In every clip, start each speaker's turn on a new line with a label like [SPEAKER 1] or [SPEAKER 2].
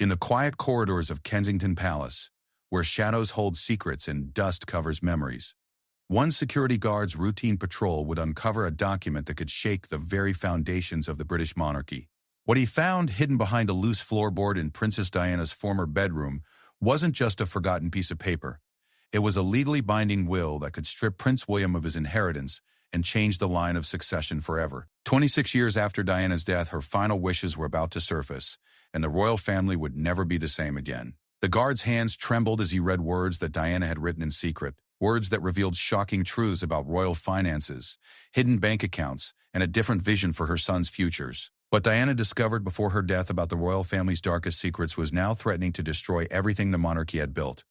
[SPEAKER 1] In the quiet corridors of Kensington Palace, where shadows hold secrets and dust covers memories, one security guard's routine patrol would uncover a document that could shake the very foundations of the British monarchy. What he found hidden behind a loose floorboard in Princess Diana's former bedroom wasn't just a forgotten piece of paper. It was a legally binding will that could strip Prince William of his inheritance and change the line of succession forever. 26 years after Diana's death, her final wishes were about to surface, and the royal family would never be the same again. The guard's hands trembled as he read words that Diana had written in secret, words that revealed shocking truths about royal finances, hidden bank accounts, and a different vision for her son's futures. What Diana discovered before her death about the royal family's darkest secrets was now threatening to destroy everything the monarchy had built.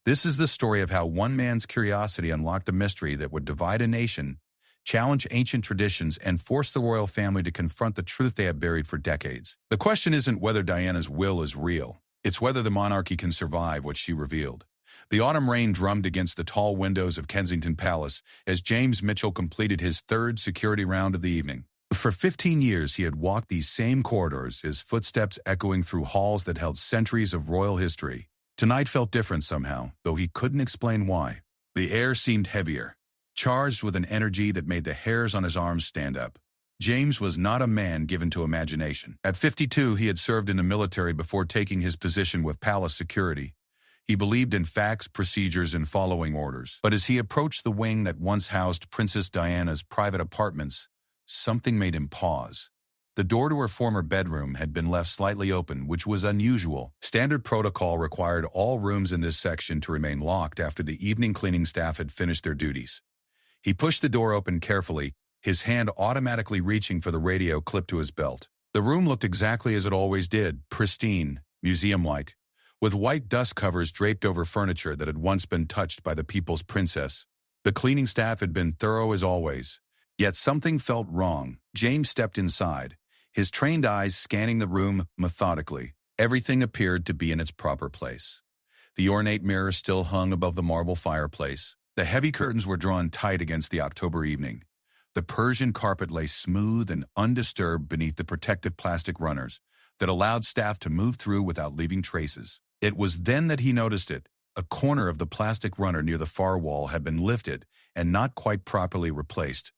[SPEAKER 1] This is the story of how one man's curiosity unlocked a mystery that would divide a nation, challenge ancient traditions, and force the royal family to confront the truth they had buried for decades. The question isn't whether Diana's will is real. It's whether the monarchy can survive what she revealed. The autumn rain drummed against the tall windows of Kensington Palace as James Mitchell completed his third security round of the evening. For 15 years, he had walked these same corridors, his footsteps echoing through halls that held centuries of royal history. Tonight felt different somehow, though he couldn't explain why. The air seemed heavier, charged with an energy that made the hairs on his arms stand up. James was not a man given to imagination. At 52, he had served in the military before taking his position with palace security. He believed in facts, procedures, and following orders. But as he approached the wing that once housed Princess Diana's private apartments, something made him pause. The door to her former bedroom had been left slightly open, which was unusual. Standard protocol required all rooms in this section to remain locked after the evening cleaning staff had finished their duties. He pushed the door open carefully, his hand automatically reaching for the radio clipped to his belt. The room looked exactly as it always did, pristine, museum-like, with white dust covers draped over furniture that had once been touched by the people's princess. The cleaning staff had been thorough as always, yet something felt wrong. James stepped inside, his trained eyes scanning the room methodically. Everything appeared to be in its proper place. The ornate mirror still hung above the marble fireplace. The heavy curtains were drawn tight against the October evening. The Persian carpet lay smooth and undisturbed beneath the protective plastic runners that allowed staff to move through without leaving traces. It was then that he noticed it. A corner of the plastic runner near the far wall had been lifted and not quite properly replaced.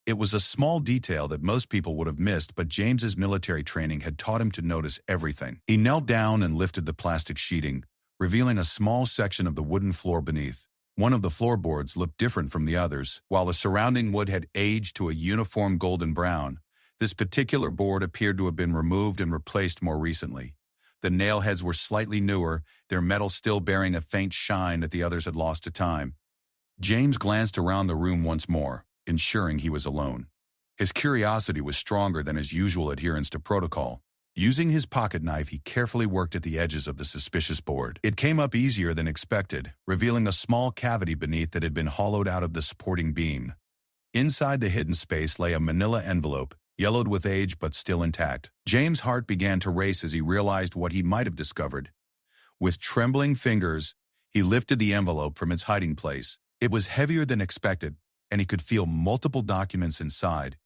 [SPEAKER 1] It was a small detail that most people would have missed, but James's military training had taught him to notice everything. He knelt down and lifted the plastic sheeting, revealing a small section of the wooden floor beneath. One of the floorboards looked different from the others. While the surrounding wood had aged to a uniform golden brown, this particular board appeared to have been removed and replaced more recently. The nail heads were slightly newer, their metal still bearing a faint shine that the others had lost to time. James glanced around the room once more, ensuring he was alone. His curiosity was stronger than his usual adherence to protocol. Using his pocket knife, he carefully worked at the edges of the suspicious board. It came up easier than expected, revealing a small cavity beneath that had been hollowed out of the supporting beam. Inside the hidden space lay a manila envelope, yellowed with age but still intact. James' heart began to race as he realized what he might have discovered. With trembling fingers, he lifted the envelope from its hiding place. It was heavier than expected, and he could feel multiple documents inside.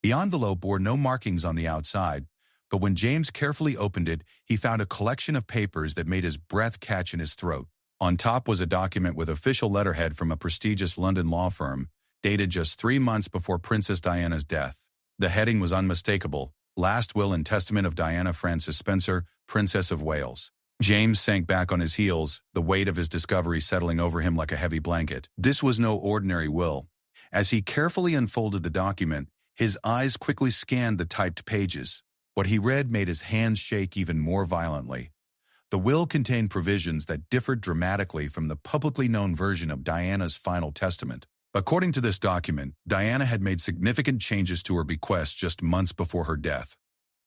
[SPEAKER 1] The envelope bore no markings on the outside, but when James carefully opened it, he found a collection of papers that made his breath catch in his throat. On top was a document with official letterhead from a prestigious London law firm, dated just 3 months before Princess Diana's death. The heading was unmistakable: Last Will and Testament of Diana Frances Spencer, Princess of Wales. James sank back on his heels, the weight of his discovery settling over him like a heavy blanket. This was no ordinary will. As he carefully unfolded the document, his eyes quickly scanned the typed pages. What he read made his hands shake even more violently. The will contained provisions that differed dramatically from the publicly known version of Diana's final testament. According to this document, Diana had made significant changes to her bequest just months before her death.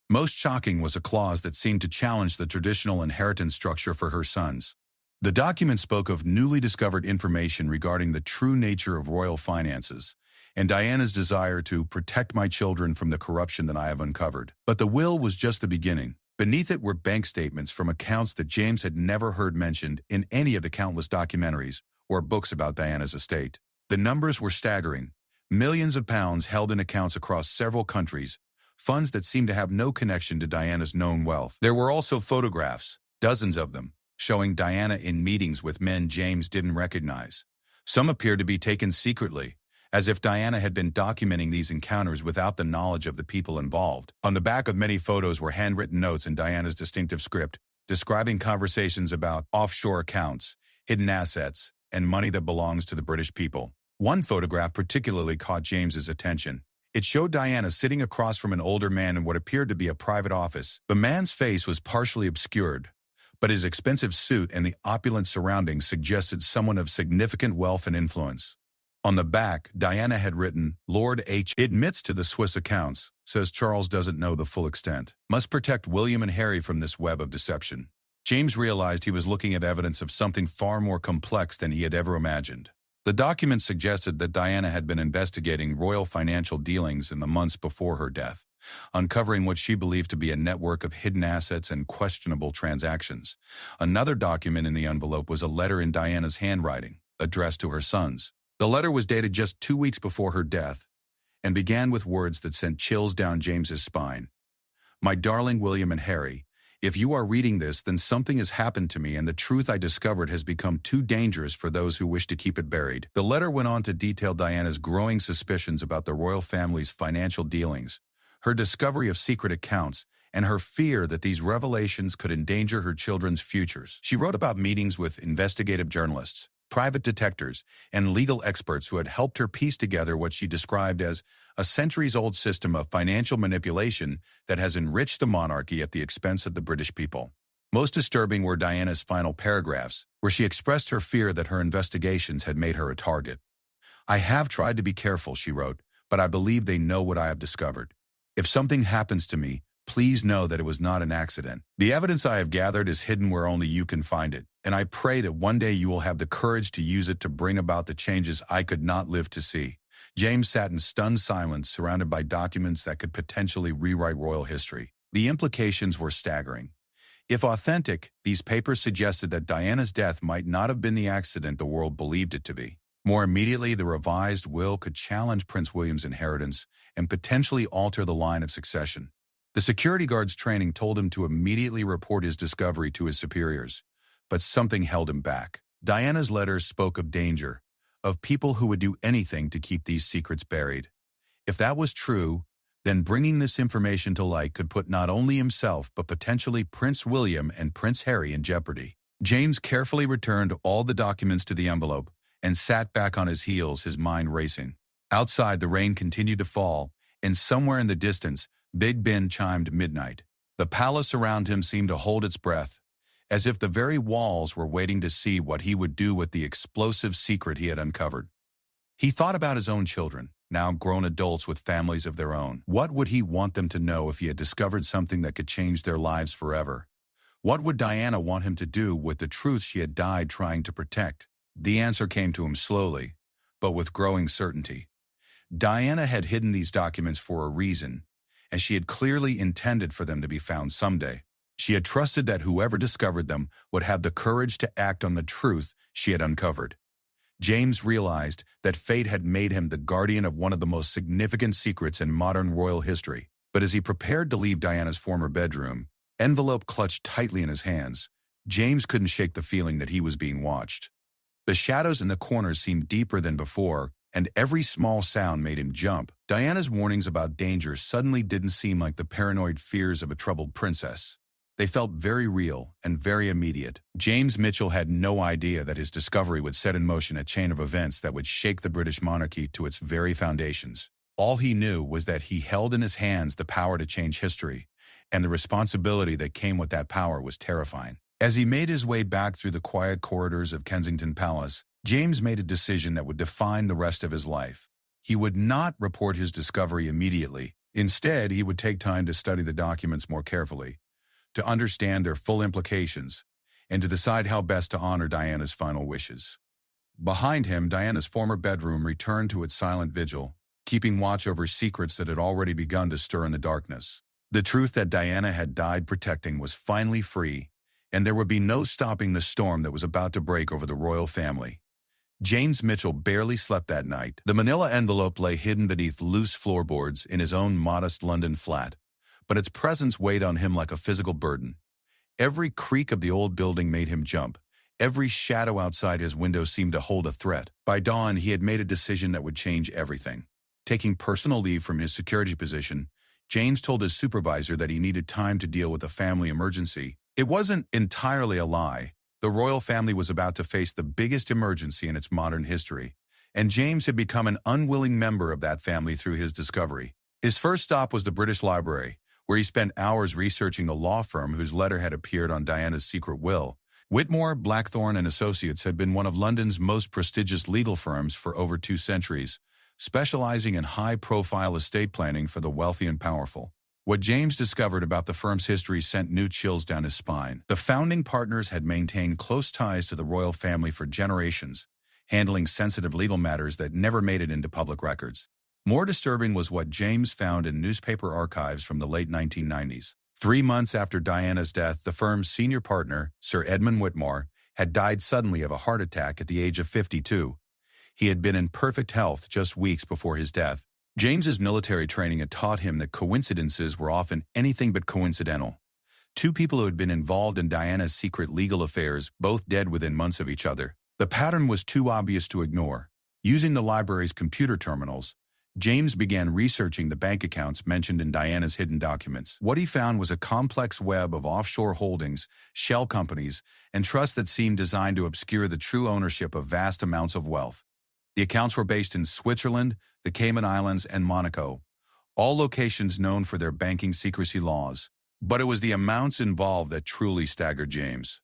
[SPEAKER 1] Most shocking was a clause that seemed to challenge the traditional inheritance structure for her sons. The document spoke of newly discovered information regarding the true nature of royal finances, and Diana's desire to protect my children from the corruption that I have uncovered. But the will was just the beginning. Beneath it were bank statements from accounts that James had never heard mentioned in any of the countless documentaries or books about Diana's estate. The numbers were staggering. Millions of pounds held in accounts across several countries, funds that seemed to have no connection to Diana's known wealth. There were also photographs, dozens of them, showing Diana in meetings with men James didn't recognize. Some appeared to be taken secretly, as if Diana had been documenting these encounters without the knowledge of the people involved. On the back of many photos were handwritten notes in Diana's distinctive script, describing conversations about offshore accounts, hidden assets, and money that belongs to the British people. One photograph particularly caught James's attention. It showed Diana sitting across from an older man in what appeared to be a private office. The man's face was partially obscured, but his expensive suit and the opulent surroundings suggested someone of significant wealth and influence. On the back, Diana had written, "Lord H. admits to the Swiss accounts, says Charles doesn't know the full extent. Must protect William and Harry from this web of deception." James realized he was looking at evidence of something far more complex than he had ever imagined. The documents suggested that Diana had been investigating royal financial dealings in the months before her death, uncovering what she believed to be a network of hidden assets and questionable transactions. Another document in the envelope was a letter in Diana's handwriting, addressed to her sons. The letter was dated just 2 weeks before her death and began with words that sent chills down James's spine. "My darling William and Harry, if you are reading this, then something has happened to me and the truth I discovered has become too dangerous for those who wish to keep it buried." The letter went on to detail Diana's growing suspicions about the royal family's financial dealings, her discovery of secret accounts, and her fear that these revelations could endanger her children's futures. She wrote about meetings with investigative journalists, private detectives, and legal experts who had helped her piece together what she described as a centuries-old system of financial manipulation that has enriched the monarchy at the expense of the British people. Most disturbing were Diana's final paragraphs, where she expressed her fear that her investigations had made her a target. "I have tried to be careful," she wrote, "but I believe they know what I have discovered. If something happens to me, please know that it was not an accident. The evidence I have gathered is hidden where only you can find it, and I pray that one day you will have the courage to use it to bring about the changes I could not live to see." James sat in stunned silence, surrounded by documents that could potentially rewrite royal history. The implications were staggering. If authentic, these papers suggested that Diana's death might not have been the accident the world believed it to be. More immediately, the revised will could challenge Prince William's inheritance and potentially alter the line of succession. The security guard's training told him to immediately report his discovery to his superiors, but something held him back. Diana's letters spoke of danger, of people who would do anything to keep these secrets buried. If that was true, then bringing this information to light could put not only himself but potentially Prince William and Prince Harry in jeopardy. James carefully returned all the documents to the envelope and sat back on his heels, his mind racing. Outside, the rain continued to fall, and somewhere in the distance, Big Ben chimed midnight. The palace around him seemed to hold its breath, as if the very walls were waiting to see what he would do with the explosive secret he had uncovered. He thought about his own children, now grown adults with families of their own. What would he want them to know if he had discovered something that could change their lives forever? What would Diana want him to do with the truth she had died trying to protect? The answer came to him slowly, but with growing certainty. Diana had hidden these documents for a reason, and she had clearly intended for them to be found someday. She had trusted that whoever discovered them would have the courage to act on the truth she had uncovered. James realized that fate had made him the guardian of one of the most significant secrets in modern royal history. But as he prepared to leave Diana's former bedroom, envelope clutched tightly in his hands, James couldn't shake the feeling that he was being watched. The shadows in the corners seemed deeper than before, and every small sound made him jump. Diana's warnings about danger suddenly didn't seem like the paranoid fears of a troubled princess. They felt very real and very immediate. James Mitchell had no idea that his discovery would set in motion a chain of events that would shake the British monarchy to its very foundations. All he knew was that he held in his hands the power to change history, and the responsibility that came with that power was terrifying. As he made his way back through the quiet corridors of Kensington Palace, James made a decision that would define the rest of his life. He would not report his discovery immediately. Instead, he would take time to study the documents more carefully, to understand their full implications, and to decide how best to honor Diana's final wishes. Behind him, Diana's former bedroom returned to its silent vigil, keeping watch over secrets that had already begun to stir in the darkness. The truth that Diana had died protecting was finally free, and there would be no stopping the storm that was about to break over the royal family. James Mitchell barely slept that night. The manila envelope lay hidden beneath loose floorboards in his own modest London flat, but its presence weighed on him like a physical burden. Every creak of the old building made him jump. Every shadow outside his window seemed to hold a threat. By dawn, he had made a decision that would change everything. Taking personal leave from his security position, James told his supervisor that he needed time to deal with a family emergency. It wasn't entirely a lie. The royal family was about to face the biggest emergency in its modern history, and James had become an unwilling member of that family through his discovery. His first stop was the British Library, where he spent hours researching the law firm whose letter had appeared on Diana's secret will. Whitmore, Blackthorne and Associates had been one of London's most prestigious legal firms for over 2 centuries, specializing in high-profile estate planning for the wealthy and powerful. What James discovered about the firm's history sent new chills down his spine. The founding partners had maintained close ties to the royal family for generations, handling sensitive legal matters that never made it into public records. More disturbing was what James found in newspaper archives from the late 1990s. 3 months after Diana's death, the firm's senior partner, Sir Edmund Whitmore, had died suddenly of a heart attack at the age of 52. He had been in perfect health just weeks before his death. James's military training had taught him that coincidences were often anything but coincidental. 2 people who had been involved in Diana's secret legal affairs, both dead within months of each other. The pattern was too obvious to ignore. Using the library's computer terminals, James began researching the bank accounts mentioned in Diana's hidden documents. What he found was a complex web of offshore holdings, shell companies, and trusts that seemed designed to obscure the true ownership of vast amounts of wealth. The accounts were based in Switzerland, the Cayman Islands, and Monaco, all locations known for their banking secrecy laws. But it was the amounts involved that truly staggered James.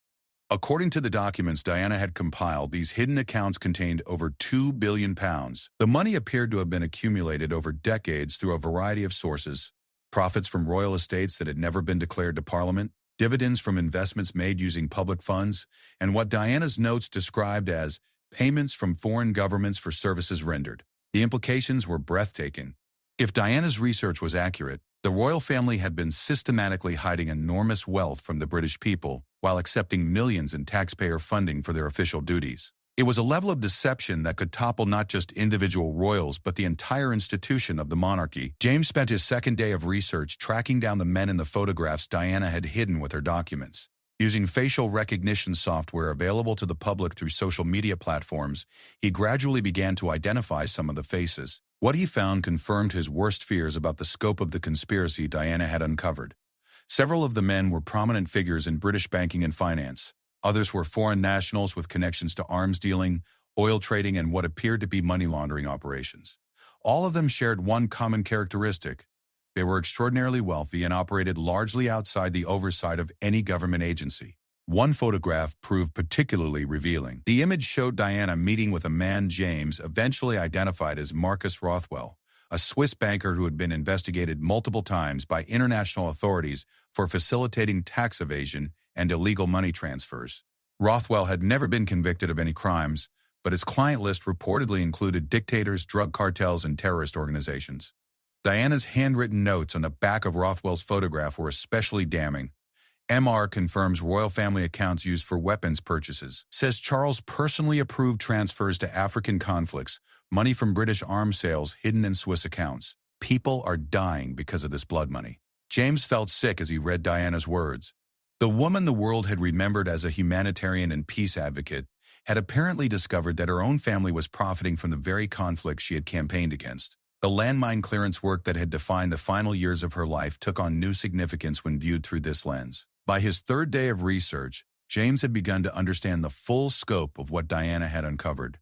[SPEAKER 1] According to the documents Diana had compiled, these hidden accounts contained over £2 billion. The money appeared to have been accumulated over decades through a variety of sources: profits from royal estates that had never been declared to Parliament, dividends from investments made using public funds, and what Diana's notes described as payments from foreign governments for services rendered. The implications were breathtaking. If Diana's research was accurate, the royal family had been systematically hiding enormous wealth from the British people while accepting millions in taxpayer funding for their official duties. It was a level of deception that could topple not just individual royals but the entire institution of the monarchy. James spent his second day of research tracking down the men in the photographs Diana had hidden with her documents. Using facial recognition software available to the public through social media platforms, he gradually began to identify some of the faces. What he found confirmed his worst fears about the scope of the conspiracy Diana had uncovered. Several of the men were prominent figures in British banking and finance. Others were foreign nationals with connections to arms dealing, oil trading, and what appeared to be money laundering operations. All of them shared one common characteristic: they were extraordinarily wealthy and operated largely outside the oversight of any government agency. One photograph proved particularly revealing. The image showed Diana meeting with a man James eventually identified as Marcus Rothwell, a Swiss banker who had been investigated multiple times by international authorities for facilitating tax evasion and illegal money transfers. Rothwell had never been convicted of any crimes, but his client list reportedly included dictators, drug cartels, and terrorist organizations. Diana's handwritten notes on the back of Rothwell's photograph were especially damning. MR confirms royal family accounts used for weapons purchases. Says Charles personally approved transfers to African conflicts, money from British arms sales hidden in Swiss accounts. People are dying because of this blood money. James felt sick as he read Diana's words. The woman the world had remembered as a humanitarian and peace advocate had apparently discovered that her own family was profiting from the very conflict she had campaigned against. The landmine clearance work that had defined the final years of her life took on new significance when viewed through this lens. By his third day of research, James had begun to understand the full scope of what Diana had uncovered.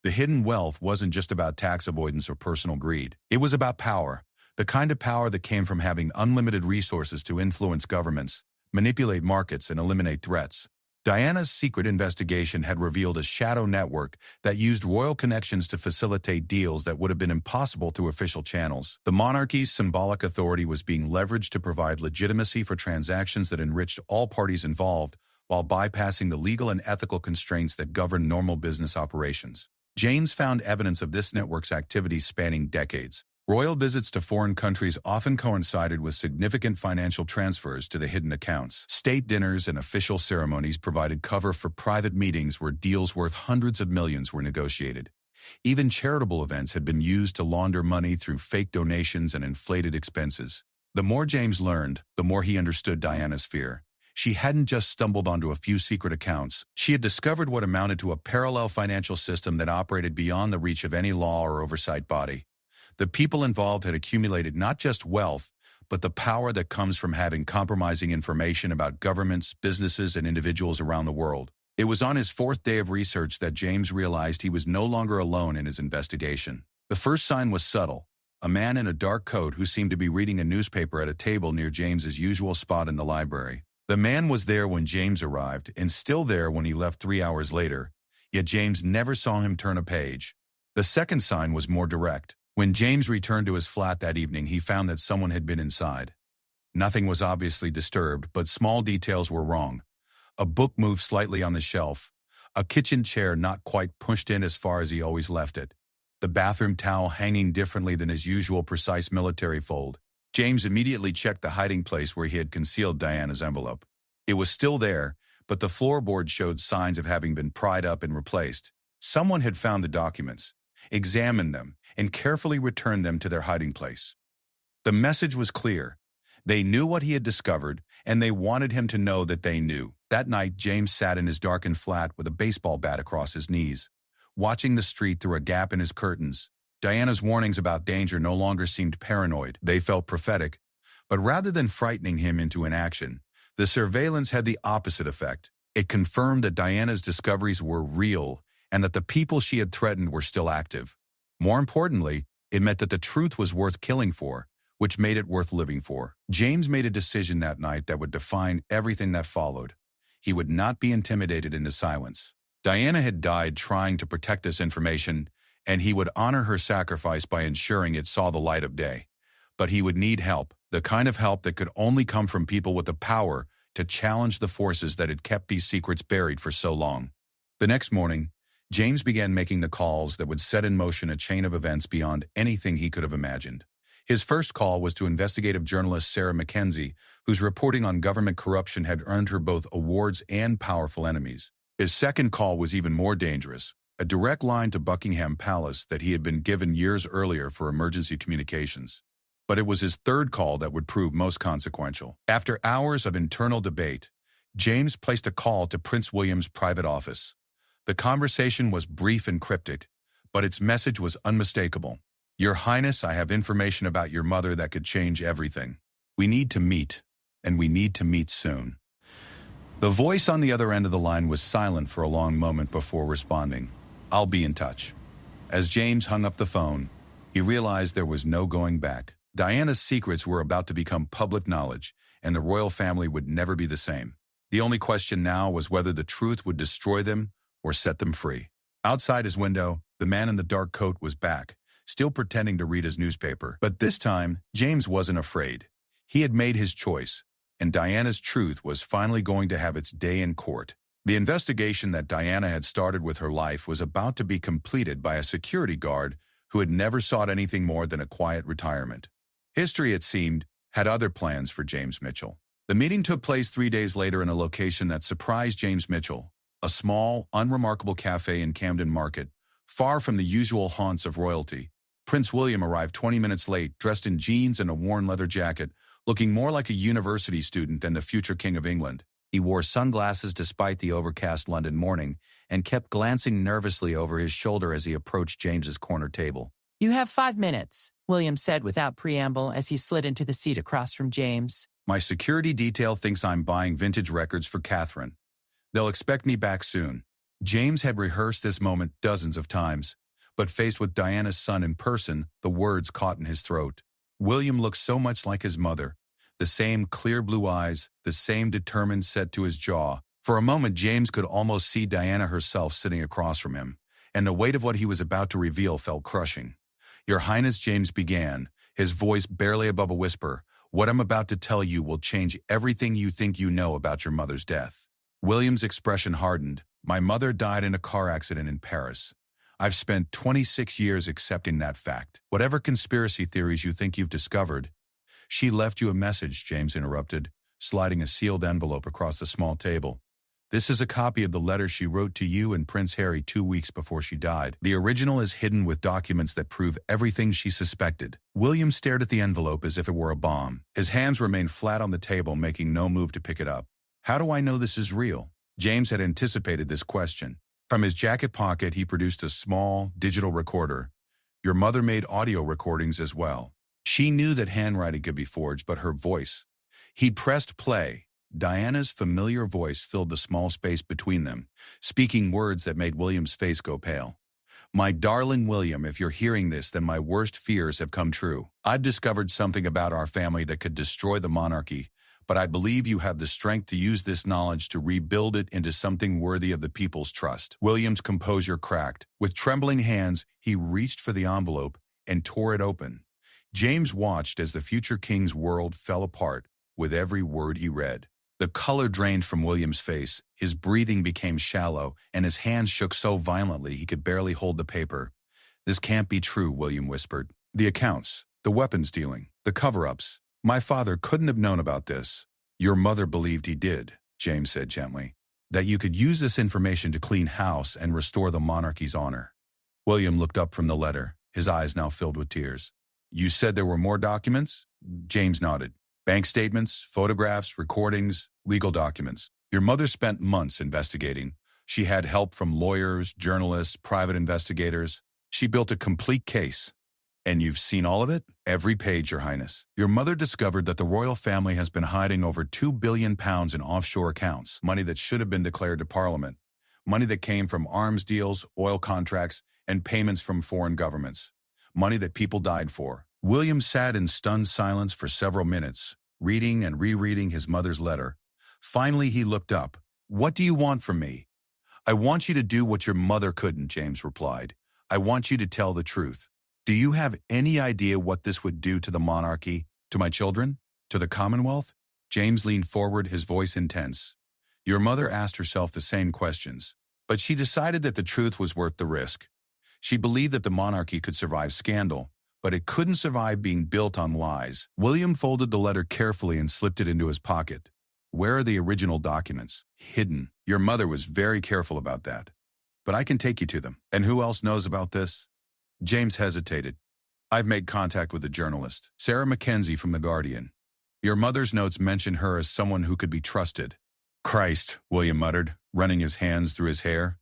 [SPEAKER 1] The hidden wealth wasn't just about tax avoidance or personal greed. It was about power, the kind of power that came from having unlimited resources to influence governments, manipulate markets, and eliminate threats. Diana's secret investigation had revealed a shadow network that used royal connections to facilitate deals that would have been impossible through official channels. The monarchy's symbolic authority was being leveraged to provide legitimacy for transactions that enriched all parties involved, while bypassing the legal and ethical constraints that govern normal business operations. James found evidence of this network's activities spanning decades. Royal visits to foreign countries often coincided with significant financial transfers to the hidden accounts. State dinners and official ceremonies provided cover for private meetings where deals worth hundreds of millions were negotiated. Even charitable events had been used to launder money through fake donations and inflated expenses. The more James learned, the more he understood Diana's fear. She hadn't just stumbled onto a few secret accounts. She had discovered what amounted to a parallel financial system that operated beyond the reach of any law or oversight body. The people involved had accumulated not just wealth, but the power that comes from having compromising information about governments, businesses, and individuals around the world. It was on his fourth day of research that James realized he was no longer alone in his investigation. The first sign was subtle. A man in a dark coat who seemed to be reading a newspaper at a table near James's usual spot in the library. The man was there when James arrived, and still there when he left 3 hours later, yet James never saw him turn a page. The second sign was more direct. When James returned to his flat that evening, he found that someone had been inside. Nothing was obviously disturbed, but small details were wrong. A book moved slightly on the shelf, a kitchen chair not quite pushed in as far as he always left it, the bathroom towel hanging differently than his usual precise military fold. James immediately checked the hiding place where he had concealed Diana's envelope. It was still there, but the floorboard showed signs of having been pried up and replaced. Someone had found the documents, examined them, and carefully returned them to their hiding place. The message was clear. They knew what he had discovered, and they wanted him to know that they knew. That night, James sat in his darkened flat with a baseball bat across his knees, watching the street through a gap in his curtains. Diana's warnings about danger no longer seemed paranoid. They felt prophetic. But rather than frightening him into inaction, the surveillance had the opposite effect. It confirmed that Diana's discoveries were real and that the people she had threatened were still active. More importantly, it meant that the truth was worth killing for, which made it worth living for. James made a decision that night that would define everything that followed. He would not be intimidated into silence. Diana had died trying to protect this information, and he would honor her sacrifice by ensuring it saw the light of day. But he would need help, the kind of help that could only come from people with the power to challenge the forces that had kept these secrets buried for so long. The next morning, James began making the calls that would set in motion a chain of events beyond anything he could have imagined. His first call was to investigative journalist Sarah Mackenzie, whose reporting on government corruption had earned her both awards and powerful enemies. His second call was even more dangerous, a direct line to Buckingham Palace that he had been given years earlier for emergency communications. But it was his third call that would prove most consequential. After hours of internal debate, James placed a call to Prince William's private office. The conversation was brief and cryptic, but its message was unmistakable. "Your Highness, I have information about your mother that could change everything. We need to meet, and we need to meet soon." The voice on the other end of the line was silent for a long moment before responding. "I'll be in touch." As James hung up the phone, he realized there was no going back. Diana's secrets were about to become public knowledge, and the royal family would never be the same. The only question now was whether the truth would destroy them or set them free. Outside his window, the man in the dark coat was back, still pretending to read his newspaper. But this time, James wasn't afraid. He had made his choice, and Diana's truth was finally going to have its day in court. The investigation that Diana had started with her life was about to be completed by a security guard who had never sought anything more than a quiet retirement. History, it seemed, had other plans for James Mitchell. The meeting took place 3 days later in a location that surprised James Mitchell, a small, unremarkable cafe in Camden Market, far from the usual haunts of royalty. Prince William arrived 20 minutes late, dressed in jeans and a worn leather jacket, looking more like a university student than the future King of England. He wore sunglasses despite the overcast London morning and kept glancing nervously over his shoulder as he approached James's corner table.
[SPEAKER 2] "You have 5 minutes," William said without preamble as he slid into the seat across from James.
[SPEAKER 1] "My security detail thinks I'm buying vintage records for Catherine. They'll expect me back soon." James had rehearsed this moment dozens of times, but faced with Diana's son in person, the words caught in his throat. William looked so much like his mother, the same clear blue eyes, the same determined set to his jaw. For a moment, James could almost see Diana herself sitting across from him, and the weight of what he was about to reveal felt crushing. "Your Highness," James began, his voice barely above a whisper, "what I'm about to tell you will change everything you think you know about your mother's death." William's expression hardened. "My mother died in a car accident in Paris. I've spent 26 years accepting that fact. Whatever conspiracy theories you think you've discovered." "She left you a message," James interrupted, sliding a sealed envelope across the small table. "This is a copy of the letter she wrote to you and Prince Harry 2 weeks before she died. The original is hidden with documents that prove everything she suspected." William stared at the envelope as if it were a bomb. His hands remained flat on the table, making no move to pick it up. How do I know this is real? James had anticipated this question. From his jacket pocket, he produced a small, digital recorder. Your mother made audio recordings as well. She knew that handwriting could be forged, but her voice. He pressed play. Diana's familiar voice filled the small space between them, speaking words that made William's face go pale. My darling William, if you're hearing this, then my worst fears have come true. I've discovered something about our family that could destroy the monarchy, but I believe you have the strength to use this knowledge to rebuild it into something worthy of the people's trust. William's composure cracked. With trembling hands, he reached for the envelope and tore it open. James watched as the future king's world fell apart with every word he read. The color drained from William's face, his breathing became shallow, and his hands shook so violently he could barely hold the paper. This can't be true, William whispered. The accounts, the weapons dealing, the cover-ups. My father couldn't have known about this. Your mother believed he did, James said gently. That you could use this information to clean house and restore the monarchy's honor. William looked up from the letter, his eyes now filled with tears. You said there were more documents? James nodded. Bank statements, photographs, recordings, legal documents. Your mother spent months investigating. She had help from lawyers, journalists, private investigators. She built a complete case. And you've seen all of it? Every page, Your Highness. Your mother discovered that the royal family has been hiding over £2 billion in offshore accounts, money that should have been declared to Parliament, money that came from arms deals, oil contracts, and payments from foreign governments, money that people died for. William sat in stunned silence for several minutes, reading and rereading his mother's letter. Finally, he looked up. What do you want from me? I want you to do what your mother couldn't, James replied. I want you to tell the truth. Do you have any idea what this would do to the monarchy, to my children, to the Commonwealth? James leaned forward, his voice intense. Your mother asked herself the same questions, but she decided that the truth was worth the risk. She believed that the monarchy could survive scandal, but it couldn't survive being built on lies. William folded the letter carefully and slipped it into his pocket. Where are the original documents? Hidden. Your mother was very careful about that. But I can take you to them. And who else knows about this? James hesitated. I've made contact with a journalist, Sarah Mackenzie from The Guardian. Your mother's notes mention her as someone who could be trusted. Christ, William muttered, running his hands through his hair.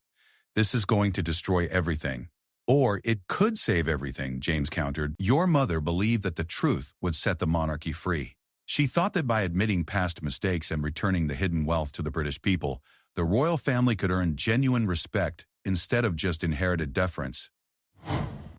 [SPEAKER 1] This is going to destroy everything. Or it could save everything, James countered. Your mother believed that the truth would set the monarchy free. She thought that by admitting past mistakes and returning the hidden wealth to the British people, the royal family could earn genuine respect instead of just inherited deference.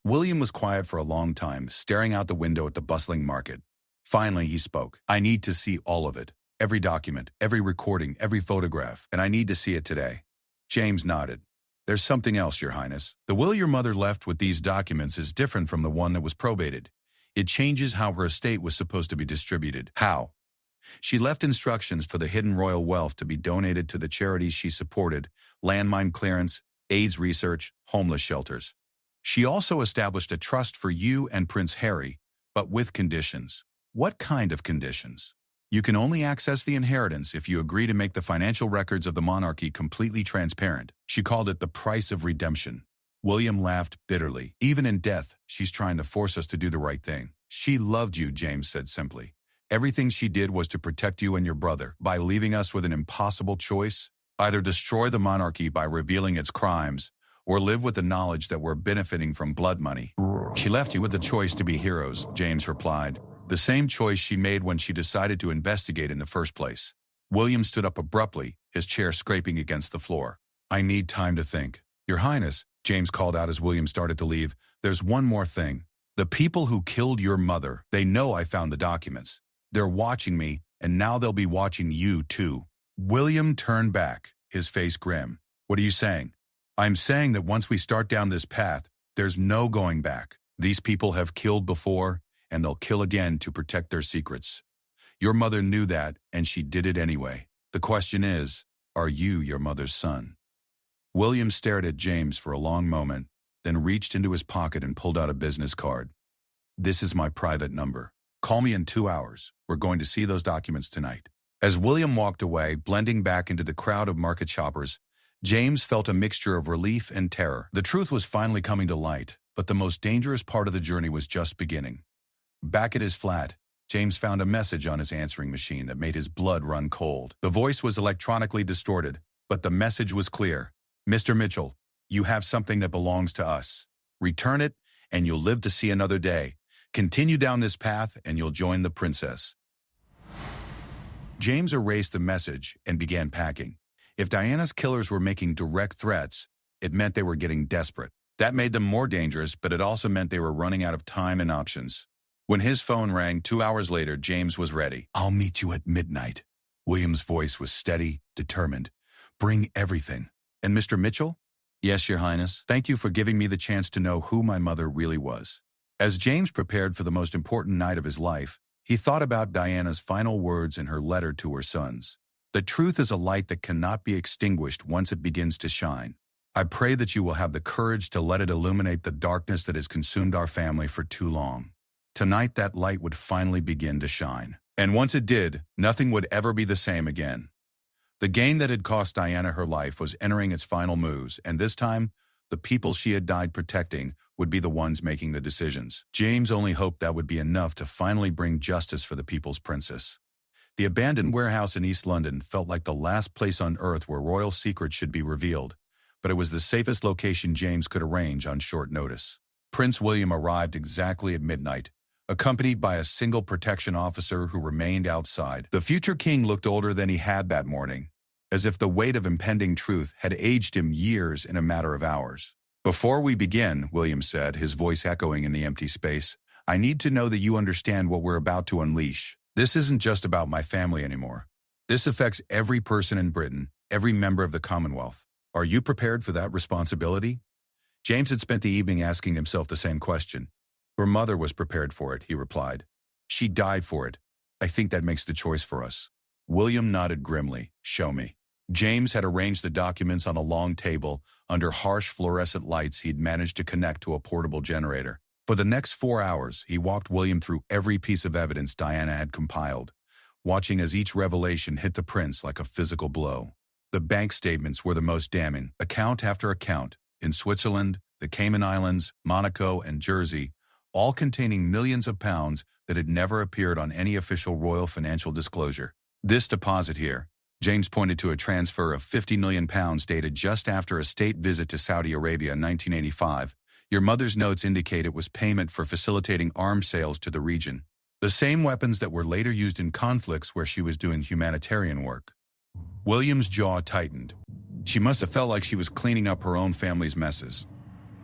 [SPEAKER 1] William was quiet for a long time, staring out the window at the bustling market. Finally, he spoke. I need to see all of it. Every document, every recording, every photograph, and I need to see it today. James nodded. There's something else, Your Highness. The will your mother left with these documents is different from the one that was probated. It changes how her estate was supposed to be distributed. How? She left instructions for the hidden royal wealth to be donated to the charities she supported, landmine clearance, AIDS research, homeless shelters. She also established a trust for you and Prince Harry, but with conditions. What kind of conditions? You can only access the inheritance if you agree to make the financial records of the monarchy completely transparent. She called it the price of redemption. William laughed bitterly. Even in death, she's trying to force us to do the right thing. She loved you, James said simply. Everything she did was to protect you and your brother. By leaving us with an impossible choice, either destroy the monarchy by revealing its crimes, or live with the knowledge that we're benefiting from blood money. She left you with the choice to be heroes, James replied. The same choice she made when she decided to investigate in the first place. William stood up abruptly, his chair scraping against the floor. I need time to think. Your Highness, James called out as William started to leave, there's one more thing. The people who killed your mother, they know I found the documents. They're watching me, and now they'll be watching you too. William turned back, his face grim. What are you saying? I'm saying that once we start down this path, there's no going back. These people have killed before, and they'll kill again to protect their secrets. Your mother knew that, and she did it anyway. The question is, are you your mother's son? William stared at James for a long moment, then reached into his pocket and pulled out a business card. This is my private number. Call me in 2 hours. We're going to see those documents tonight. As William walked away, blending back into the crowd of market shoppers, James felt a mixture of relief and terror. The truth was finally coming to light, but the most dangerous part of the journey was just beginning. Back at his flat, James found a message on his answering machine that made his blood run cold. The voice was electronically distorted, but the message was clear. Mr. Mitchell, you have something that belongs to us. Return it, and you'll live to see another day. Continue down this path, and you'll join the princess. James erased the message and began packing. If Diana's killers were making direct threats, it meant they were getting desperate. That made them more dangerous, but it also meant they were running out of time and options. When his phone rang 2 hours later, James was ready. "I'll meet you at midnight." William's voice was steady, determined. "Bring everything." "And Mr. Mitchell?" "Yes, Your Highness. Thank you for giving me the chance to know who my mother really was." As James prepared for the most important night of his life, he thought about Diana's final words in her letter to her sons. "The truth is a light that cannot be extinguished once it begins to shine. I pray that you will have the courage to let it illuminate the darkness that has consumed our family for too long." Tonight that light would finally begin to shine. And once it did, nothing would ever be the same again. The game that had cost Diana her life was entering its final moves, and this time, the people she had died protecting would be the ones making the decisions. James only hoped that would be enough to finally bring justice for the people's princess. The abandoned warehouse in East London felt like the last place on earth where royal secrets should be revealed, but it was the safest location James could arrange on short notice. Prince William arrived exactly at midnight, accompanied by a single protection officer who remained outside. The future king looked older than he had that morning, as if the weight of impending truth had aged him years in a matter of hours. "Before we begin," William said, his voice echoing in the empty space, "I need to know that you understand what we're about to unleash. This isn't just about my family anymore. This affects every person in Britain, every member of the Commonwealth. Are you prepared for that responsibility?" James had spent the evening asking himself the same question. "Her mother was prepared for it," he replied. "She died for it. I think that makes the choice for us." William nodded grimly. "Show me." James had arranged the documents on a long table under harsh fluorescent lights he'd managed to connect to a portable generator. For the next 4 hours, he walked William through every piece of evidence Diana had compiled, watching as each revelation hit the prince like a physical blow. The bank statements were the most damning, account after account, in Switzerland, the Cayman Islands, Monaco, and Jersey, all containing millions of pounds that had never appeared on any official royal financial disclosure. "This deposit here," James pointed to a transfer of £50 million dated just after a state visit to Saudi Arabia in 1985. "Your mother's notes indicate it was payment for facilitating arms sales to the region, the same weapons that were later used in conflicts where she was doing humanitarian work." William's jaw tightened. She must have felt like she was cleaning up her own family's messes.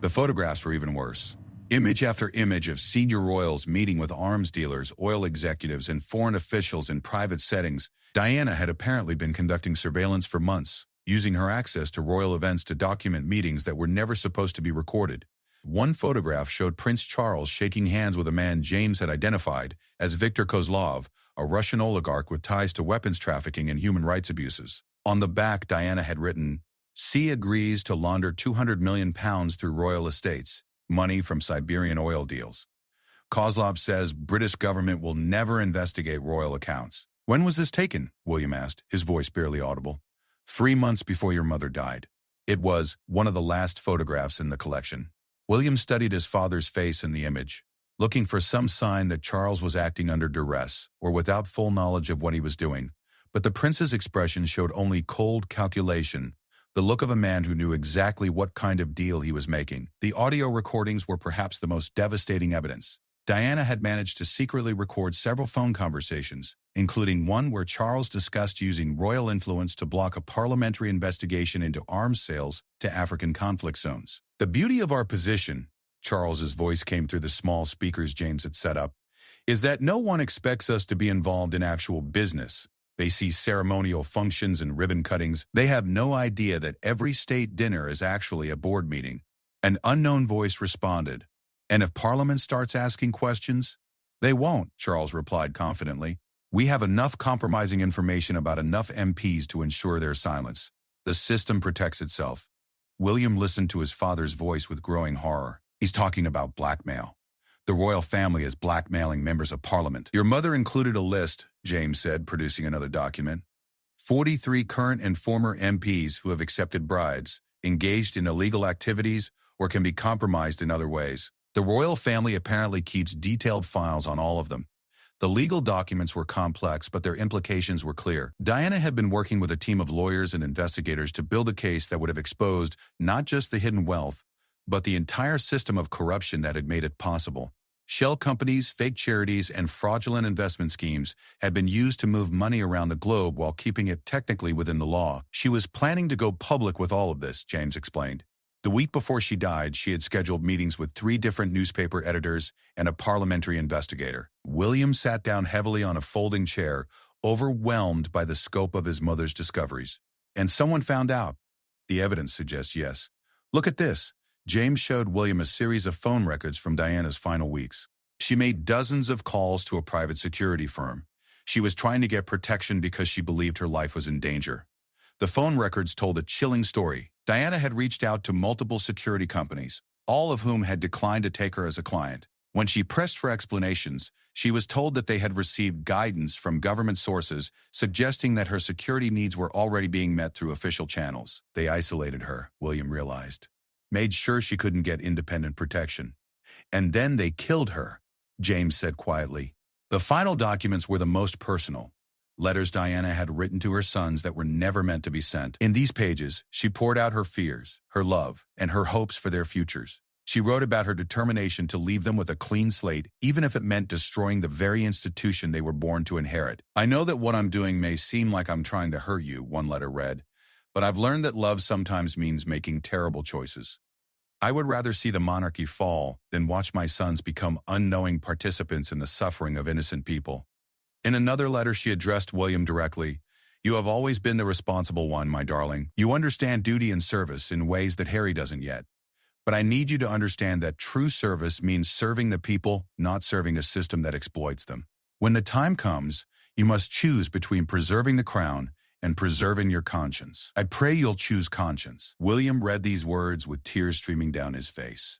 [SPEAKER 1] The photographs were even worse. Image after image of senior royals meeting with arms dealers, oil executives, and foreign officials in private settings. Diana had apparently been conducting surveillance for months, using her access to royal events to document meetings that were never supposed to be recorded. One photograph showed Prince Charles shaking hands with a man James had identified as Viktor Kozlov, a Russian oligarch with ties to weapons trafficking and human rights abuses. On the back, Diana had written, "C agrees to launder £200 million through royal estates, money from Siberian oil deals. Kozlov says British government will never investigate royal accounts." "When was this taken?" William asked, his voice barely audible. 3 months before your mother died." It was one of the last photographs in the collection. William studied his father's face in the image, looking for some sign that Charles was acting under duress or without full knowledge of what he was doing. But the prince's expression showed only cold calculation, the look of a man who knew exactly what kind of deal he was making. The audio recordings were perhaps the most devastating evidence. Diana had managed to secretly record several phone conversations, including one where Charles discussed using royal influence to block a parliamentary investigation into arms sales to African conflict zones. "The beauty of our position," Charles's voice came through the small speakers James had set up, "is that no one expects us to be involved in actual business. They see ceremonial functions and ribbon cuttings. They have no idea that every state dinner is actually a board meeting." An unknown voice responded, "And if Parliament starts asking questions?" "They won't," Charles replied confidently. "We have enough compromising information about enough MPs to ensure their silence. The system protects itself." William listened to his father's voice with growing horror. "He's talking about blackmail. The royal family is blackmailing members of Parliament." "Your mother included a list," James said, producing another document. 43 current and former MPs who have accepted bribes, engaged in illegal activities, or can be compromised in other ways. The royal family apparently keeps detailed files on all of them. The legal documents were complex, but their implications were clear. Diana had been working with a team of lawyers and investigators to build a case that would have exposed not just the hidden wealth, but the entire system of corruption that had made it possible. Shell companies, fake charities, and fraudulent investment schemes had been used to move money around the globe while keeping it technically within the law. She was planning to go public with all of this, James explained. The week before she died, she had scheduled meetings with 3 different newspaper editors and a parliamentary investigator. William sat down heavily on a folding chair, overwhelmed by the scope of his mother's discoveries. And someone found out. The evidence suggests yes. Look at this. James showed William a series of phone records from Diana's final weeks. She made dozens of calls to a private security firm. She was trying to get protection because she believed her life was in danger. The phone records told a chilling story. Diana had reached out to multiple security companies, all of whom had declined to take her as a client. When she pressed for explanations, she was told that they had received guidance from government sources suggesting that her security needs were already being met through official channels. They isolated her, William realized, made sure she couldn't get independent protection. And then they killed her, James said quietly. The final documents were the most personal. Letters Diana had written to her sons that were never meant to be sent. In these pages, she poured out her fears, her love, and her hopes for their futures. She wrote about her determination to leave them with a clean slate, even if it meant destroying the very institution they were born to inherit. "I know that what I'm doing may seem like I'm trying to hurt you," one letter read, "but I've learned that love sometimes means making terrible choices. I would rather see the monarchy fall than watch my sons become unknowing participants in the suffering of innocent people." In another letter she addressed William directly, "You have always been the responsible one, my darling. You understand duty and service in ways that Harry doesn't yet. But I need you to understand that true service means serving the people, not serving a system that exploits them. When the time comes, you must choose between preserving the crown and preserving your conscience. I pray you'll choose conscience." William read these words with tears streaming down his face.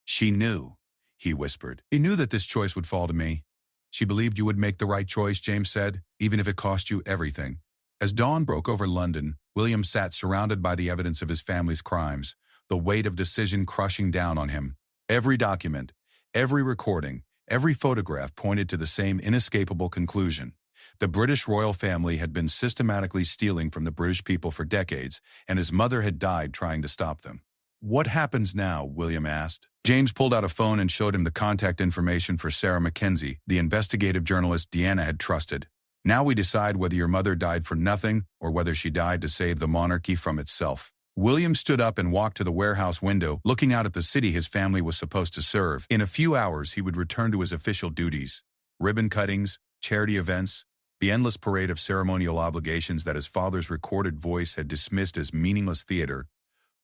[SPEAKER 1] "She knew," he whispered. "He knew that this choice would fall to me." "She believed you would make the right choice," James said, "even if it cost you everything." As dawn broke over London, William sat surrounded by the evidence of his family's crimes, the weight of decision crushing down on him. Every document, every recording, every photograph pointed to the same inescapable conclusion. The British royal family had been systematically stealing from the British people for decades, and his mother had died trying to stop them. "What happens now?" William asked. James pulled out a phone and showed him the contact information for Sarah Mackenzie, the investigative journalist Diana had trusted. "Now we decide whether your mother died for nothing or whether she died to save the monarchy from itself." William stood up and walked to the warehouse window, looking out at the city his family was supposed to serve. In a few hours, he would return to his official duties: ribbon cuttings, charity events, the endless parade of ceremonial obligations that his father's recorded voice had dismissed as meaningless theater.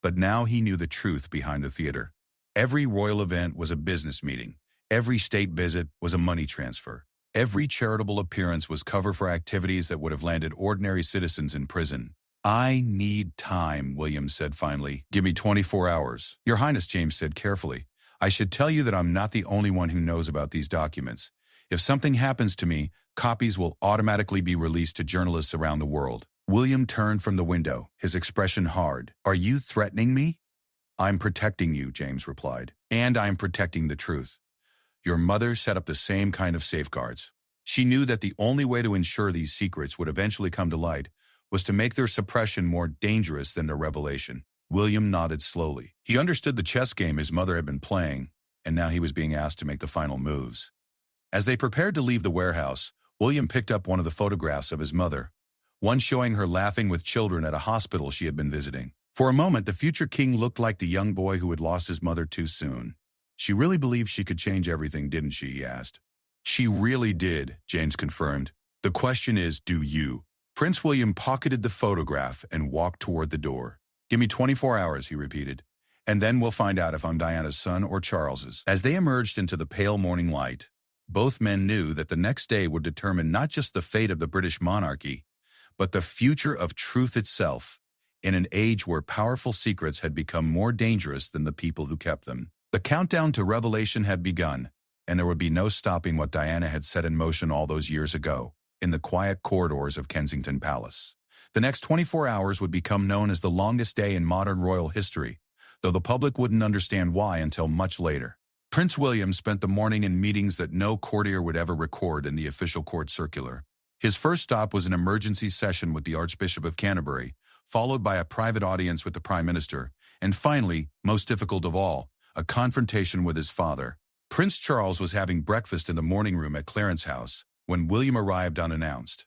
[SPEAKER 1] But now he knew the truth behind the theater. Every royal event was a business meeting. Every state visit was a money transfer. Every charitable appearance was cover for activities that would have landed ordinary citizens in prison. "I need time," William said finally. "Give me 24 hours. Your Highness," James said carefully, "I should tell you that I'm not the only one who knows about these documents. If something happens to me, copies will automatically be released to journalists around the world." William turned from the window, his expression hard. "Are you threatening me?" "I'm protecting you," James replied. "And I'm protecting the truth. Your mother set up the same kind of safeguards. She knew that the only way to ensure these secrets would eventually come to light was to make their suppression more dangerous than their revelation." William nodded slowly. He understood the chess game his mother had been playing, and now he was being asked to make the final moves. As they prepared to leave the warehouse, William picked up one of the photographs of his mother, one showing her laughing with children at a hospital she had been visiting. For a moment, the future king looked like the young boy who had lost his mother too soon. "She really believed she could change everything, didn't she?" he asked. "She really did," James confirmed. "The question is, do you?" Prince William pocketed the photograph and walked toward the door. "Give me 24 hours, he repeated, "and then we'll find out if I'm Diana's son or Charles's." As they emerged into the pale morning light, both men knew that the next day would determine not just the fate of the British monarchy, but the future of truth itself, in an age where powerful secrets had become more dangerous than the people who kept them. The countdown to revelation had begun, and there would be no stopping what Diana had set in motion all those years ago, in the quiet corridors of Kensington Palace. The next 24 hours would become known as the longest day in modern royal history, though the public wouldn't understand why until much later. Prince William spent the morning in meetings that no courtier would ever record in the official court circular. His first stop was an emergency session with the Archbishop of Canterbury, followed by a private audience with the Prime Minister, and finally, most difficult of all, a confrontation with his father. Prince Charles was having breakfast in the morning room at Clarence House when William arrived unannounced.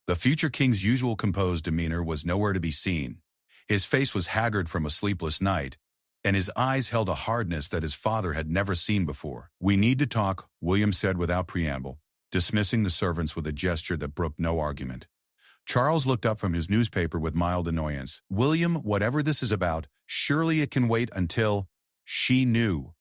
[SPEAKER 1] The future king's usual composed demeanor was nowhere to be seen. His face was haggard from a sleepless night, and his eyes held a hardness that his father had never seen before. "We need to talk," William said without preamble, dismissing the servants with a gesture that brooked no argument. Charles looked up from his newspaper with mild annoyance. "William, whatever this is about, surely it can wait until—" She knew.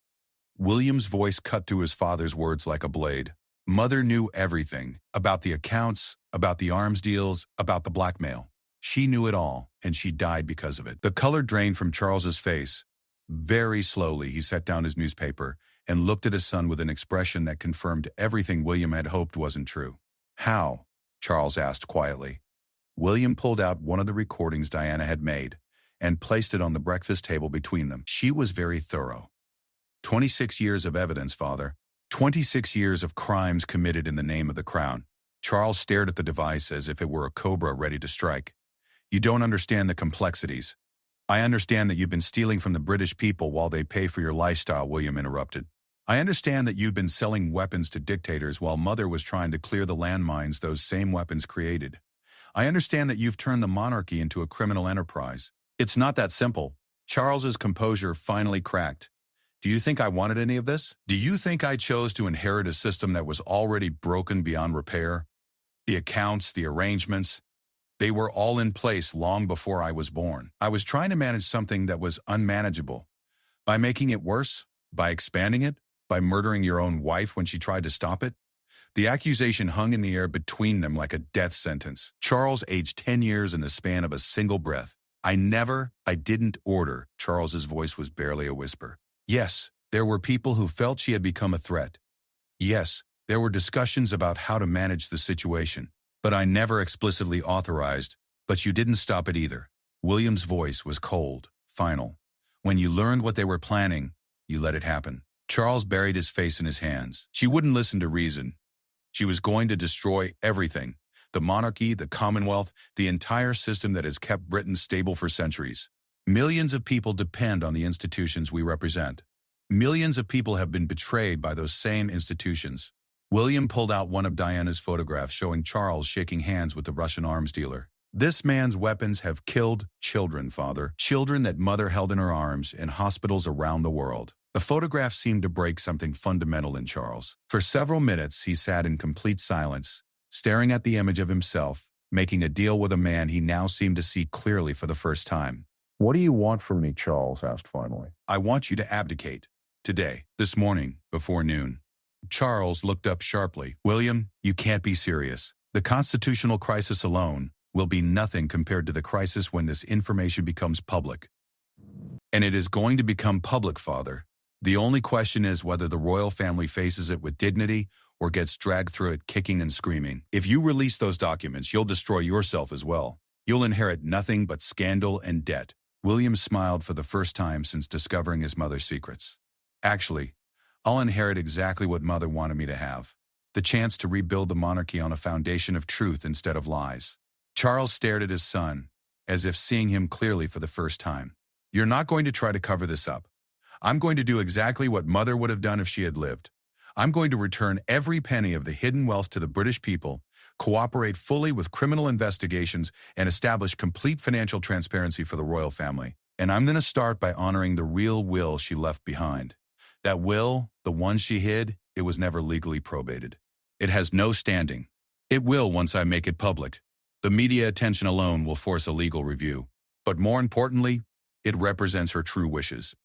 [SPEAKER 1] William's voice cut through his father's words like a blade. Mother knew everything, about the accounts, about the arms deals, about the blackmail. She knew it all, and she died because of it. The color drained from Charles's face. Very slowly, he set down his newspaper and looked at his son with an expression that confirmed everything William had hoped wasn't true. "How?" Charles asked quietly. William pulled out one of the recordings Diana had made and placed it on the breakfast table between them. "She was very thorough. 26 years of evidence, father. 26 years of crimes committed in the name of the crown." Charles stared at the device as if it were a cobra ready to strike. "You don't understand the complexities." "I understand that you've been stealing from the British people while they pay for your lifestyle," William interrupted. "I understand that you've been selling weapons to dictators while Mother was trying to clear the landmines those same weapons created. I understand that you've turned the monarchy into a criminal enterprise. It's not that simple." Charles's composure finally cracked. "Do you think I wanted any of this? Do you think I chose to inherit a system that was already broken beyond repair? The accounts, the arrangements, they were all in place long before I was born. I was trying to manage something that was unmanageable. By making it worse, by expanding it, by murdering your own wife when she tried to stop it." The accusation hung in the air between them like a death sentence. Charles aged 10 years in the span of a single breath. I didn't order." Charles's voice was barely a whisper. "Yes, there were people who felt she had become a threat. Yes, there were discussions about how to manage the situation. But I never explicitly authorized, but you didn't stop it either." William's voice was cold, final. "When you learned what they were planning, you let it happen." Charles buried his face in his hands. She wouldn't listen to reason. She was going to destroy everything. The monarchy, the Commonwealth, the entire system that has kept Britain stable for centuries. Millions of people depend on the institutions we represent. Millions of people have been betrayed by those same institutions. William pulled out one of Diana's photographs showing Charles shaking hands with the Russian arms dealer. "This man's weapons have killed children, father. Children that Mother held in her arms in hospitals around the world." The photograph seemed to break something fundamental in Charles. For several minutes, he sat in complete silence, staring at the image of himself, making a deal with a man he now seemed to see clearly for the first time.
[SPEAKER 3] "What do you want from me?" Charles asked finally.
[SPEAKER 1] "I want you to abdicate. Today, this morning, before noon." Charles looked up sharply. "William, you can't be serious. The constitutional crisis alone will be nothing compared to the crisis when this information becomes public. And it is going to become public, father. The only question is whether the royal family faces it with dignity or gets dragged through it kicking and screaming. If you release those documents, you'll destroy yourself as well. You'll inherit nothing but scandal and debt." William smiled for the first time since discovering his mother's secrets. "Actually, I'll inherit exactly what Mother wanted me to have. The chance to rebuild the monarchy on a foundation of truth instead of lies." Charles stared at his son, as if seeing him clearly for the first time. "You're not going to try to cover this up. I'm going to do exactly what Mother would have done if she had lived. I'm going to return every penny of the hidden wealth to the British people, cooperate fully with criminal investigations, and establish complete financial transparency for the royal family. And I'm going to start by honoring the real will she left behind. That will, the one she hid, it was never legally probated. It has no standing. It will once I make it public. The media attention alone will force a legal review. But more importantly, it represents her true wishes.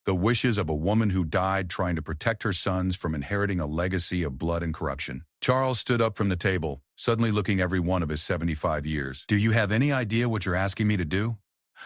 [SPEAKER 1] The wishes of a woman who died trying to protect her sons from inheriting a legacy of blood and corruption." Charles stood up from the table, suddenly looking every one of his 75 years. "Do you have any idea what you're asking me to do?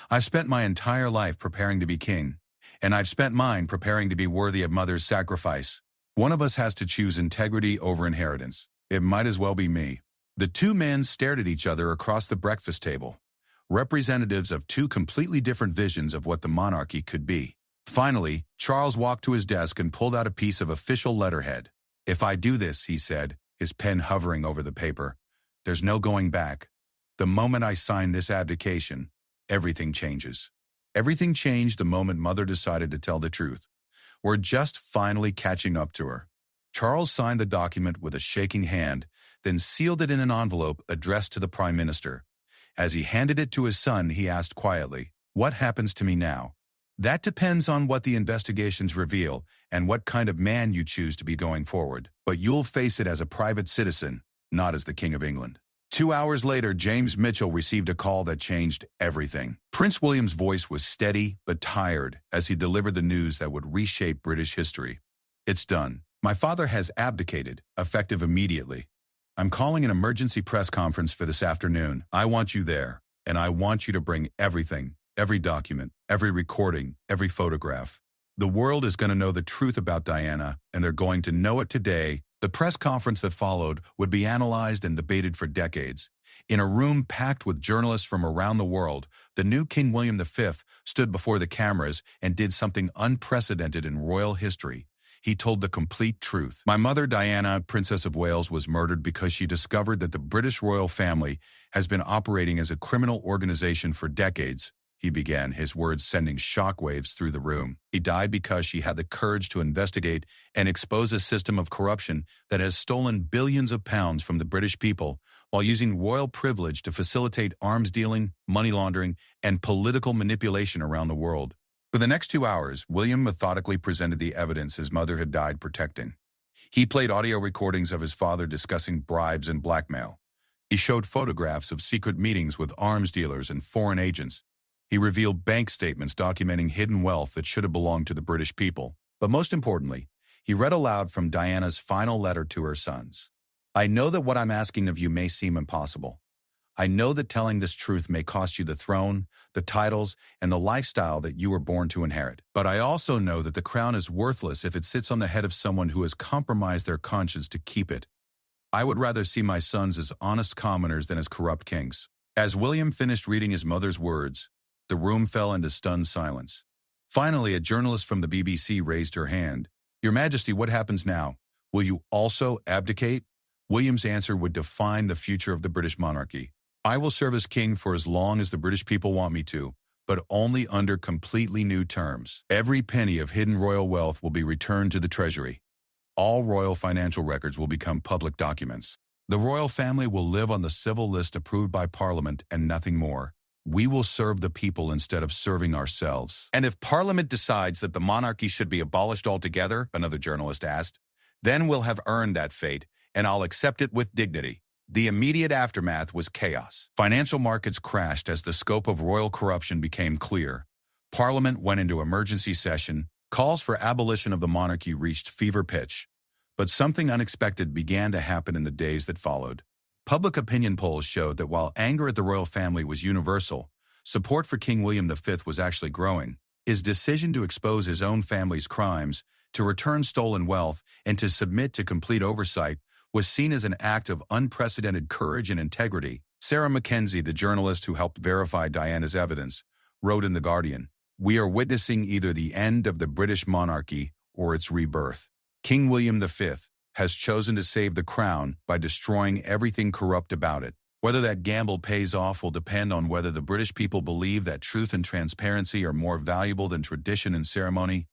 [SPEAKER 1] I've spent my entire life preparing to be king, and I've spent mine preparing to be worthy of Mother's sacrifice. One of us has to choose integrity over inheritance. It might as well be me." The two men stared at each other across the breakfast table, representatives of two completely different visions of what the monarchy could be. Finally, Charles walked to his desk and pulled out a piece of official letterhead. "If I do this," he said, his pen hovering over the paper, "there's no going back. The moment I sign this abdication, everything changes." Everything changed the moment Mother decided to tell the truth. We're just finally catching up to her. Charles signed the document with a shaking hand, then sealed it in an envelope addressed to the Prime Minister. As he handed it to his son, he asked quietly, "What happens to me now?" "That depends on what the investigations reveal and what kind of man you choose to be going forward. But you'll face it as a private citizen, not as the King of England." 2 hours later, James Mitchell received a call that changed everything. Prince William's voice was steady but tired as he delivered the news that would reshape British history. "It's done. My father has abdicated, effective immediately. I'm calling an emergency press conference for this afternoon. I want you there, and I want you to bring everything, every document, every recording, every photograph. The world is going to know the truth about Diana, and they're going to know it today." The press conference that followed would be analyzed and debated for decades. In a room packed with journalists from around the world, the new King William V stood before the cameras and did something unprecedented in royal history. He told the complete truth. "My mother, Diana, Princess of Wales, was murdered because she discovered that the British royal family has been operating as a criminal organization for decades," he began, his words sending shockwaves through the room. "She died because she had the courage to investigate and expose a system of corruption that has stolen billions of pounds from the British people while using royal privilege to facilitate arms dealing, money laundering, and political manipulation around the world." For the next 2 hours, William methodically presented the evidence his mother had died protecting. He played audio recordings of his father discussing bribes and blackmail. He showed photographs of secret meetings with arms dealers and foreign agents. He revealed bank statements documenting hidden wealth that should have belonged to the British people. But most importantly, he read aloud from Diana's final letter to her sons. "I know that what I'm asking of you may seem impossible. I know that telling this truth may cost you the throne, the titles, and the lifestyle that you were born to inherit. But I also know that the crown is worthless if it sits on the head of someone who has compromised their conscience to keep it. I would rather see my sons as honest commoners than as corrupt kings." As William finished reading his mother's words, the room fell into stunned silence. Finally, a journalist from the BBC raised her hand. "Your Majesty, what happens now? Will you also abdicate?" William's answer would define the future of the British monarchy. "I will serve as king for as long as the British people want me to, but only under completely new terms. Every penny of hidden royal wealth will be returned to the treasury. All royal financial records will become public documents. The royal family will live on the civil list approved by Parliament and nothing more. We will serve the people instead of serving ourselves." "And if Parliament decides that the monarchy should be abolished altogether," another journalist asked, "then we'll have earned that fate, and I'll accept it with dignity." The immediate aftermath was chaos. Financial markets crashed as the scope of royal corruption became clear. Parliament went into emergency session. Calls for abolition of the monarchy reached fever pitch. But something unexpected began to happen in the days that followed. Public opinion polls showed that while anger at the royal family was universal, support for King William V was actually growing. His decision to expose his own family's crimes, to return stolen wealth, and to submit to complete oversight was seen as an act of unprecedented courage and integrity. Sarah Mackenzie, the journalist who helped verify Diana's evidence, wrote in The Guardian, "We are witnessing either the end of the British monarchy or its rebirth. King William V has chosen to save the crown by destroying everything corrupt about it. Whether that gamble pays off will depend on whether the British people believe that truth and transparency are more valuable than tradition and ceremony."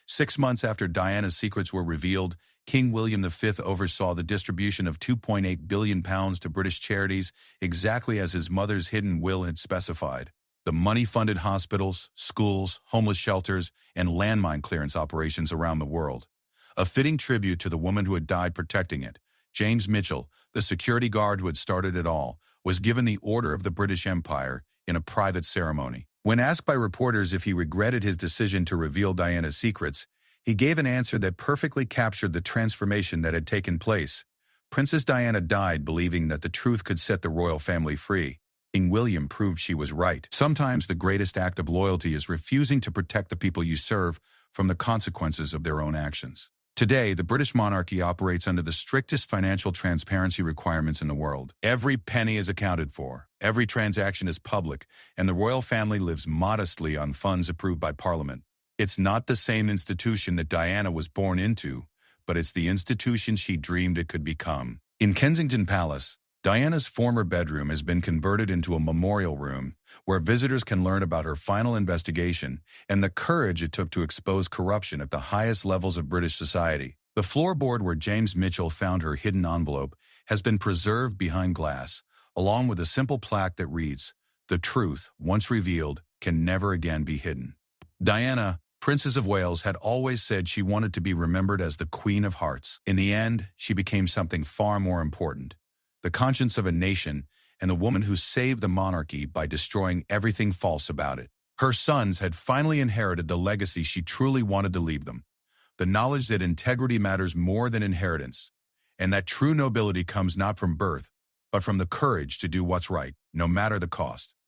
[SPEAKER 1] 6 months after Diana's secrets were revealed, King William V oversaw the distribution of £2.8 billion to British charities, exactly as his mother's hidden will had specified. The money funded hospitals, schools, homeless shelters, and landmine clearance operations around the world. A fitting tribute to the woman who had died protecting it. James Mitchell, the security guard who had started it all, was given the Order of the British Empire in a private ceremony. When asked by reporters if he regretted his decision to reveal Diana's secrets, he gave an answer that perfectly captured the transformation that had taken place. Princess Diana died believing that the truth could set the royal family free. King William proved she was right. Sometimes the greatest act of loyalty is refusing to protect the people you serve from the consequences of their own actions. Today, the British monarchy operates under the strictest financial transparency requirements in the world. Every penny is accounted for, every transaction is public, and the royal family lives modestly on funds approved by Parliament. It's not the same institution that Diana was born into, but it's the institution she dreamed it could become. In Kensington Palace, Diana's former bedroom has been converted into a memorial room where visitors can learn about her final investigation and the courage it took to expose corruption at the highest levels of British society. The floorboard where James Mitchell found her hidden envelope has been preserved behind glass, along with a simple plaque that reads, "The truth, once revealed, can never again be hidden." Diana, Princess of Wales, had always said she wanted to be remembered as the Queen of Hearts. In the end, she became something far more important: the conscience of a nation and the woman who saved the monarchy by destroying everything false about it. Her sons had finally inherited the legacy she truly wanted to leave them: the knowledge that integrity matters more than inheritance, and that true nobility comes not from birth, but from the courage to do what's right, no matter the cost.